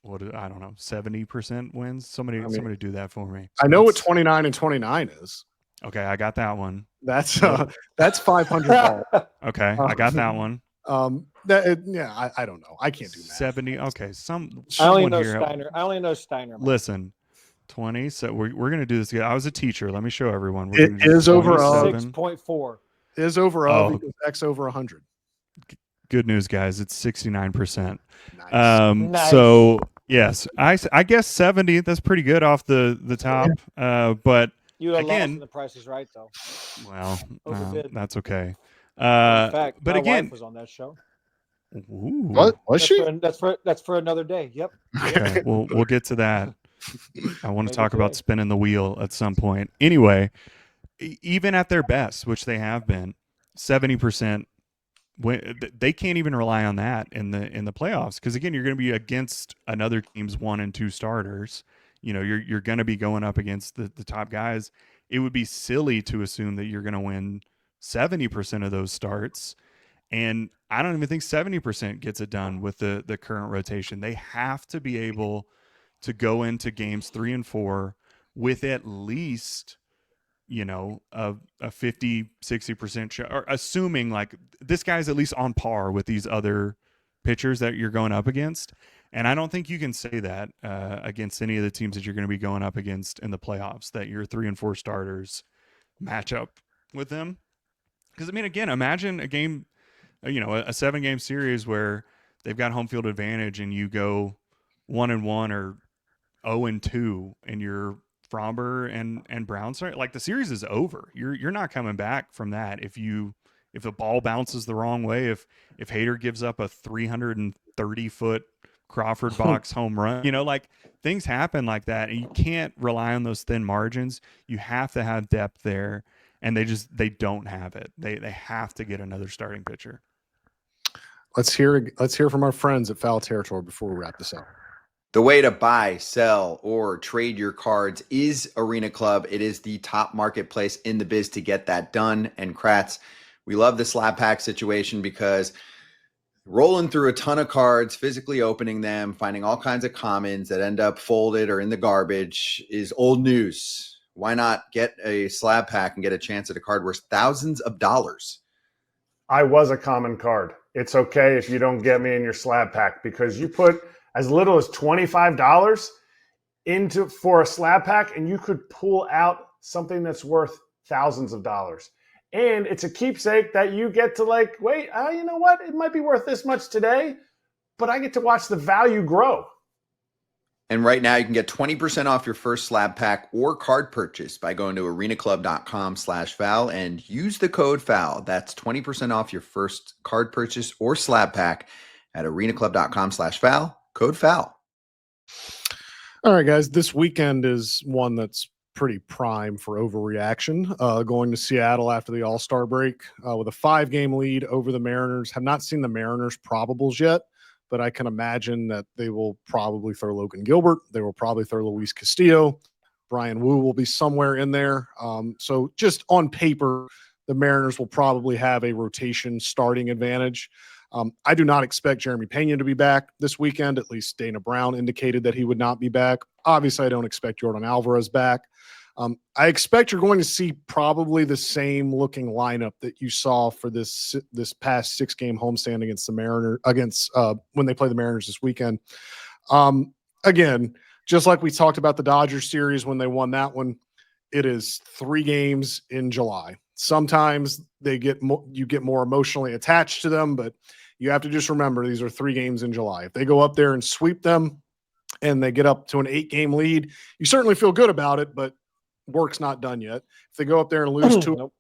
I don't know, 70% wins. Somebody do that for me. I know what 29-29 is. Okay, I got that one. That's $500. Okay, I got that one. I don't know. I can't do math. 70. Okay, I only know Steiner. Listen, 20. So we're going to do this again. I was a teacher. Let me show everyone. It is over 6.4. Is over equals X over 100. Good news, guys. It's 69%. Nice. So yes, I guess 70. That's pretty good off the top. But You would have lost again, in the Price is Right, though. well, Overbid. that's okay. In fact, but my again, wife was on that show. ooh, What was she? That's for another day. Yep. okay, we'll get to that. I want to Maybe talk about today. spinning the wheel at some point. Anyway, even at their best, which they have been, 70%. They can't even rely on that in the playoffs, because again, you're going to be against another team's 1 and 2 starters. You're going to be going up against the top guys. It would be silly to assume that you're going to win 70% of those starts, and I don't even think 70% gets it done with the current rotation. They have to be able to go into games 3 and 4 with at least a 50-60% shot, or assuming like this guy's at least on par with these other pitchers that you're going up against. And I don't think you can say that against any of the teams that you're going to be going up against in the playoffs, that your 3 and 4 starters match up with them. Because I mean, again, imagine a game, a 7-game series where they've got home field advantage and you go 1-1 or 0-2 and you're Fromber and Brown start, like the series is over. You're not coming back from that. If the ball bounces the wrong way, if Hader gives up a 330-foot Crawford box home run, like things happen like that, and you can't rely on those thin margins. You have to have depth there, and they don't have it. They have to get another starting pitcher. Let's hear from our friends at Foul Territory before we wrap this up. The way to buy, sell, or trade your cards is Arena Club. It is the top marketplace in the biz to get that done. And Kratz, we love the slab pack situation because rolling through a ton of cards, physically opening them, finding all kinds of commons that end up folded or in the garbage is old news. Why not get a slab pack and get a chance at a card worth thousands of dollars? I was a common card. It's okay if you don't get me in your slab pack, because you put as little as $25 for a slab pack, and you could pull out something that's worth thousands of dollars. And it's a keepsake that you get to wait, you know what? It might be worth this much today, but I get to watch the value grow. And right now you can get 20% off your first slab pack or card purchase by going to arenaclub.com/foul and use the code FOUL. That's 20% off your first card purchase or slab pack at arenaclub.com/foul. Code FOUL. All right, guys. This weekend is one that's pretty prime for overreaction. Going to Seattle after the All-Star break with a 5-game lead over the Mariners. Have not seen the Mariners probables yet, but I can imagine that they will probably throw Logan Gilbert. They will probably throw Luis Castillo. Brian Wu will be somewhere in there. So just on paper, the Mariners will probably have a rotation starting advantage. I do not expect Jeremy Pena to be back this weekend. At least Dana Brown indicated that he would not be back. Obviously, I don't expect Jordan Alvarez back. I expect you're going to see probably the same looking lineup that you saw for this past 6-game homestand against the Mariners, when they play the Mariners this weekend. Again, just like we talked about the Dodgers series when they won that one, it is 3 games in July. Sometimes you get more emotionally attached to them, but you have to just remember these are 3 games in July. If they go up there and sweep them and they get up to an 8-game lead, you certainly feel good about it, but work's not done yet. If they go up there and lose 2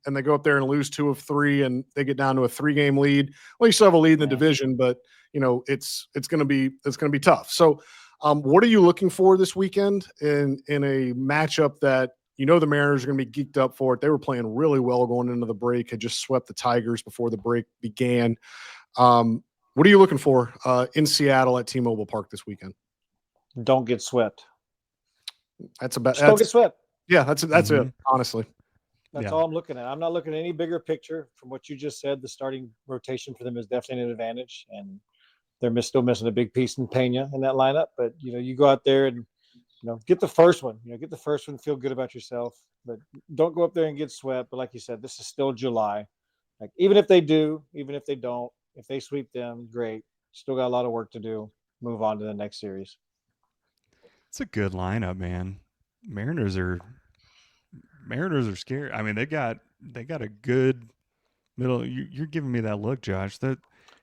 and they go up there and lose 2 of 3 and they get down to a 3-game lead, well, you still have a lead in the division, but it's going to be tough. So what are you looking for this weekend in a matchup that the Mariners are going to be geeked up for it? They were playing really well going into the break, had just swept the Tigers before the break began. What are you looking for in Seattle at T-Mobile Park this weekend? Don't get swept. Don't get swept. Yeah, that's it, honestly. That's all I'm looking at. I'm not looking at any bigger picture. From what you just said, the starting rotation for them is definitely an advantage, and they're still missing a big piece in Pena in that lineup. But you go out there and get the first one. Get the first one. Feel good about yourself, but don't go up there and get swept. But like you said, this is still July. Like even if they do, even if they don't, if they sweep them, great. Still got a lot of work to do. Move on to the next series. It's a good lineup, man. Mariners are scary. I mean, they got a good middle. You're giving me that look, Josh. That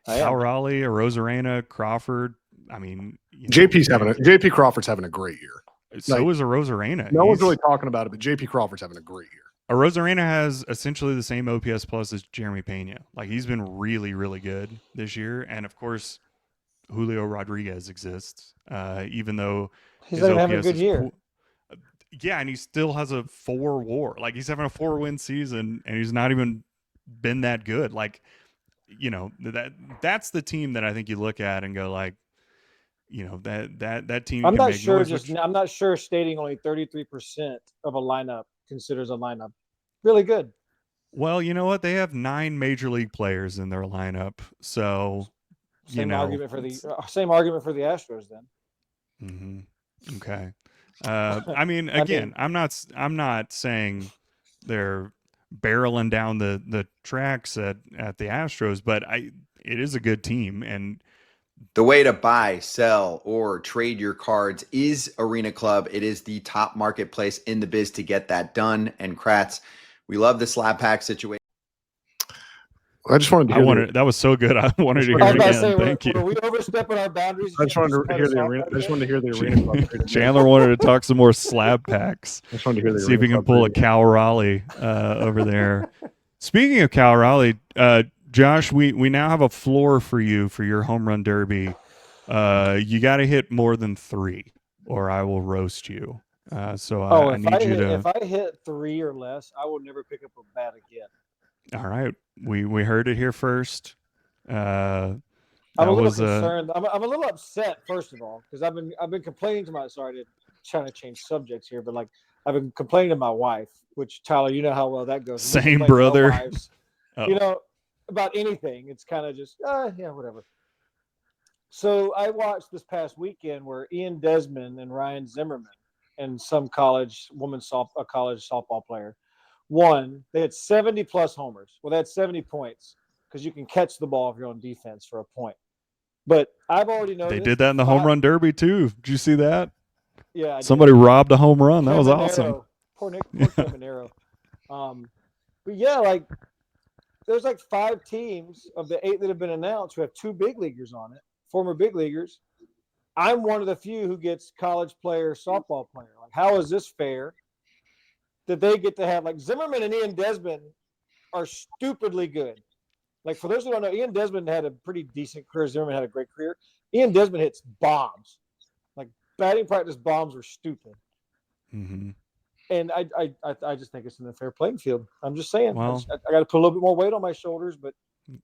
Cal Raleigh, Arozarena, Crawford. I mean, JP Crawford's having a great year. So is Arozarena. No one's really talking about it, but JP Crawford's having a great year. Arozarena has essentially the same OPS plus as Jeremy Pena. Like, he's been really, really good this year. And of course, Julio Rodriguez exists, even though he's not having a good year. Yeah, and he still has a 4 WAR. Like, he's having a 4-win season, and he's not even been that good. Like, you know, that's the team that I think you look at and go, like, you know, that team. I'm not sure. I'm not sure stating only 33% of a lineup considers a lineup really good. Well, you know what? They have 9 major league players in their lineup, so same argument for the Astros then. Mm-hmm. Okay. I mean, again, I'm not saying they're barreling down the tracks at the Astros, but it is a good team. And the way to buy, sell, or trade your cards is Arena Club. It is the top marketplace in the biz to get that done. And Kratz, we love the slab pack situation. I just wanted to hear that was so good. I wanted to hear it again. Thank you. Were we overstepping our boundaries? I just wanted to hear the Arena Club. Chandler wanted to talk some more slab packs. I just wanted to hear see if he can pull a Cal Raleigh over there. Speaking of Cal Raleigh, Josh, we now have a floor for you for your home run derby. You got to hit more than 3, or I will roast you. I need you to. If I hit 3 or less, I will never pick up a bat again. All right, we heard it here first. I'm a little concerned. I'm a little upset, first of all, because I've been complaining to my. Sorry, trying to change subjects here, but like I've been complaining to my wife, which Tyler, you know how well that goes. Same brother. You know, about anything, it's kind of just yeah, whatever. So I watched this past weekend where Ian Desmond and Ryan Zimmerman and some college softball player won. They had 70 plus homers. Well, they had 70 points because you can catch the ball if you're on defense for a point. But I've already noticed they did that in the home run derby too. Did you see that? Yeah, somebody robbed a home run. That was awesome. Poor Caminero. But yeah, like there's like 5 teams of the 8 that have been announced who have 2 big leaguers on it, former big leaguers. I'm one of the few who gets college player, softball player. Like, how is this fair that they get to have, like, Zimmerman and Ian Desmond are stupidly good. Like, for those who don't know, Ian Desmond had a pretty decent career. Zimmerman had a great career. Ian Desmond hits bombs. Like, batting practice bombs are stupid. Mm-hmm. And I just think it's an unfair playing field. I'm just saying. Well, I got to put a little bit more weight on my shoulders, but, you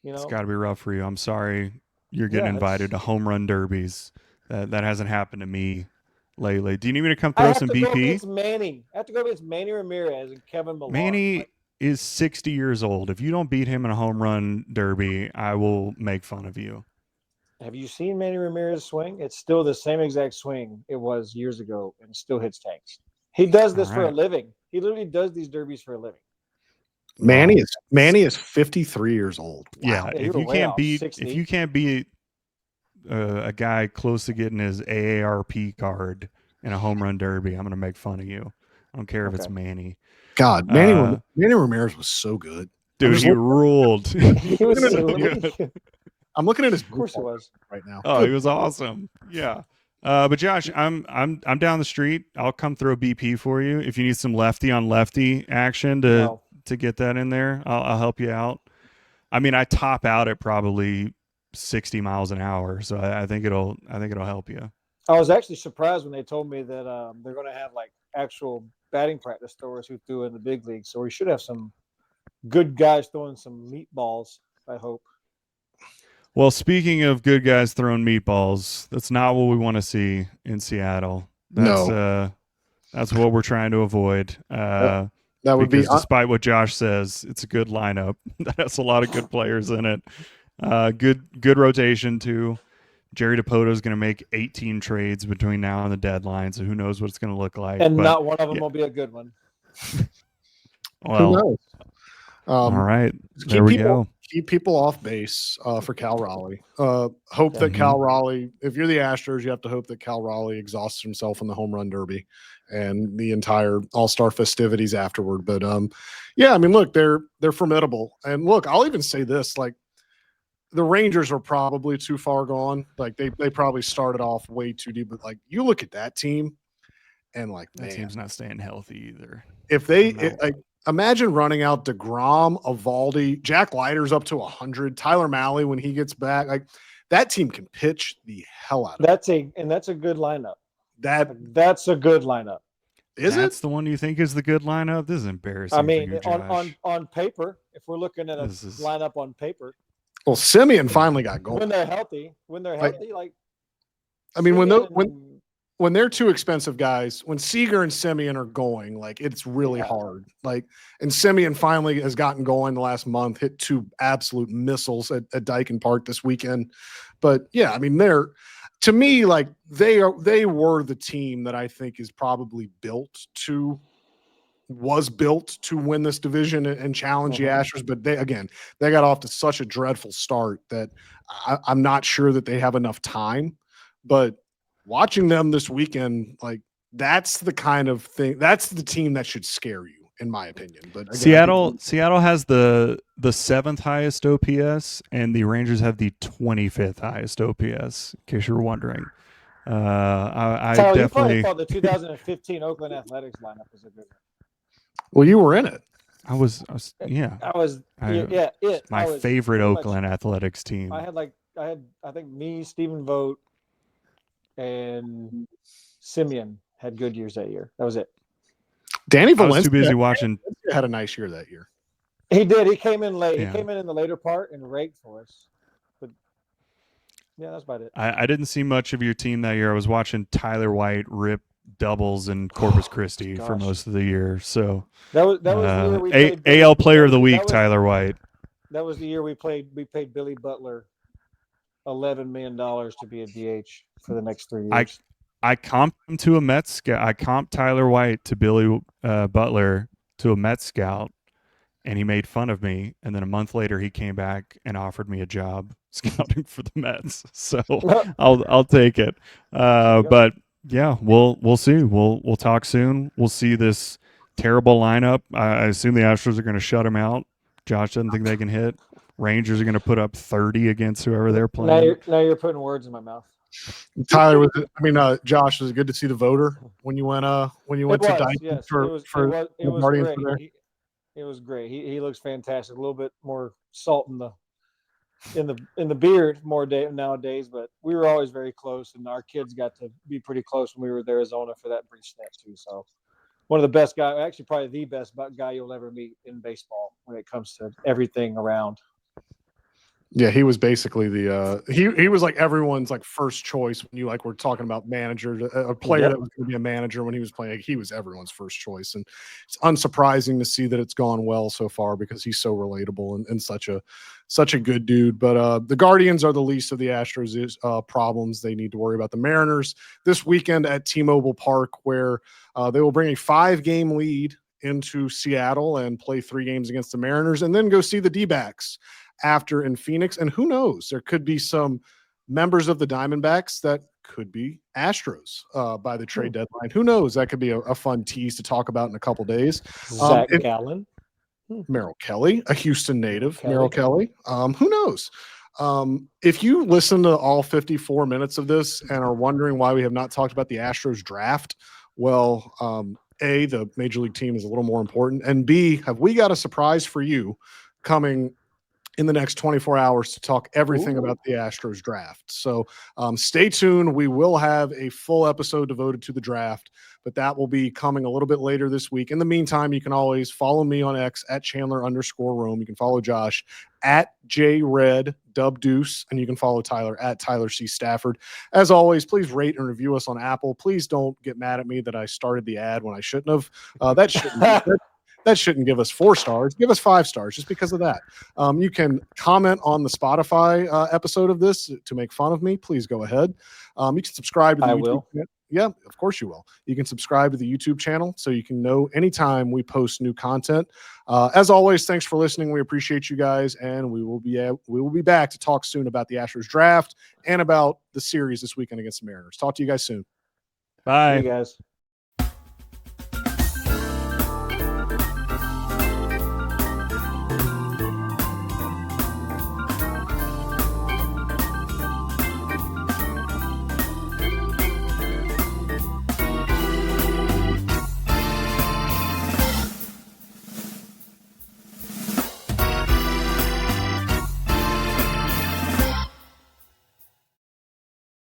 know. It's got to be rough for you. I'm sorry you're getting invited to home run derbies. That hasn't happened to me lately. Do you need me to come throw some BP? I have to go against Manny Ramirez and Kevin Millar. Manny is 60 years old. If you don't beat him in a home run derby, I will make fun of you. Have you seen Manny Ramirez swing? It's still the same exact swing it was years ago, and it still hits tanks. He does this for a living. He literally does these derbies for a living. Manny is 53 years old. Wow. Yeah, if you can't beat a guy close to getting his AARP card in a home run derby, I'm going to make fun of you. I don't care if it's Manny. God, Manny Ramirez was so good. Dude, he ruled. He was so good. I'm looking at his of course it was right now. Oh, he was awesome. Yeah. But Josh, I'm down the street. I'll come throw a BP for you. If you need some lefty on lefty action to get that in there, I'll help you out. I mean, I top out at probably 60 miles an hour, so I think it'll help you. I was actually surprised when they told me that they're going to have like actual batting practice throwers who threw in the big league. So we should have some good guys throwing some meatballs, I hope. Well, speaking of good guys throwing meatballs, that's not what we want to see in Seattle. That's what we're trying to avoid. That would be, despite what Josh says, it's a good lineup that has a lot of good players in it. Good rotation too. Jerry DiPoto is going to make 18 trades between now and the deadline, so who knows what it's going to look like. And not one of them will be a good one. Well, who knows? All right, there we go. keep people off base for Cal Raleigh. Hope that Cal Raleigh, if you're the Astros, you have to hope that Cal Raleigh exhausts himself in the home run derby and the entire all-star festivities afterward. But yeah, I mean, look, they're formidable. And look, I'll even say this, like, the Rangers are probably too far gone. Like they probably started off way too deep. But like you look at that team, and like that team's not staying healthy either. If they like, imagine running out DeGrom, Evaldi, Jack Leiter's up to 100, Tyler Mahle when he gets back, like that team can pitch the hell out of That's a good lineup. That's a good lineup. That's the one you think is the good lineup? This is embarrassing. I mean, for you, Josh. on paper, if we're looking at a lineup on paper. Well, Semien finally got going. When they're healthy, like I mean, when they're two expensive guys, when Seager and Semien are going, like it's really hard. Like, and Semien finally has gotten going the last month, hit 2 absolute missiles at Dyken Park this weekend. But yeah, I mean, to me, like they were the team that I think is probably was built to win this division and challenge the Astros. But they got off to such a dreadful start that I'm not sure that they have enough time. But watching them this weekend, like that's the kind of thing, that's the team that should scare you, in my opinion. But again, Seattle has the 7th highest OPS, and the Rangers have the 25th highest OPS. In case you're wondering, I Tyler, definitely you probably thought the 2015 Oakland Athletics lineup was a good one. Well, you were in it. I was my favorite Oakland Athletics team. I think me, Stephen Vogt, and Semien had good years that year. That was it. Danny Valencia was too busy watching. Had a nice year that year. He did. He came in late. Yeah. He came in the later part and raked for us. But yeah, that's about it. I didn't see much of your team that year. I was watching Tyler White rip doubles in Corpus Christi for most of the year. So that was the year we played AL Player of the Week, Tyler White. That was the year we paid Billy Butler $11 million to be a DH for the next 3 years. I comped him to a Mets scout. I comped Tyler White to Billy Butler to a Mets scout, and he made fun of me. And then a month later, he came back and offered me a job scouting for the Mets. So I'll take it. But yeah, we'll see. We'll talk soon. We'll see this terrible lineup. I assume the Astros are going to shut him out. Josh doesn't think they can hit. Rangers are going to put up 30 against whoever they're playing. Now you're putting words in my mouth. Tyler, Josh, was it good to see the voter when you went to Dyke for Guardians great. It was great. He looks fantastic. A little bit more salt in the beard nowadays, but we were always very close, and our kids got to be pretty close when we were in Arizona for that brief snatch too. So one of the best guys, actually probably the best guy you'll ever meet in baseball when it comes to everything around. Yeah, he was basically he was like everyone's like first choice when you were talking about manager, a player that was going to be a manager when he was playing. He was everyone's first choice, and it's unsurprising to see that it's gone well so far because he's so relatable and such a good dude. But the Guardians are the least of the Astros' problems. They need to worry about the Mariners this weekend at T-Mobile Park, where they will bring a 5-game lead into Seattle and play 3 games against the Mariners, and then go see the D-backs after in Phoenix. And who knows, there could be some members of the Diamondbacks that could be Astros by the trade deadline. Who knows? That could be a fun tease to talk about in a couple days. Zach Gallen, Merrill Kelly, a Houston native. Merrill Kelly. Who knows? If you listen to all 54 minutes of this and are wondering why we have not talked about the Astros draft, well, A, the major league team is a little more important, and B, have we got a surprise for you coming in the next 24 hours to talk everything about the Astros draft. So stay tuned. We will have a full episode devoted to the draft, but that will be coming a little bit later this week. In the meantime, you can always follow me on X at Chandler_Rome. You can follow Josh at JRedDubDeuce, and you can follow Tyler at Tyler C. Stafford. As always, please rate and review us on Apple. Please don't get mad at me that I started the ad when I shouldn't have. that shouldn't give us 4 stars. Give us 5 stars just because of that. You can comment on the Spotify episode of this to make fun of me. Please go ahead. You can subscribe to the YouTube channel. Yeah, of course you will. You can subscribe to the YouTube channel so you can know anytime we post new content. As always, thanks for listening. We appreciate you guys, and we will be back to talk soon about the Astros draft and about the series this weekend against the Mariners. Talk to you guys soon. Bye. See you guys.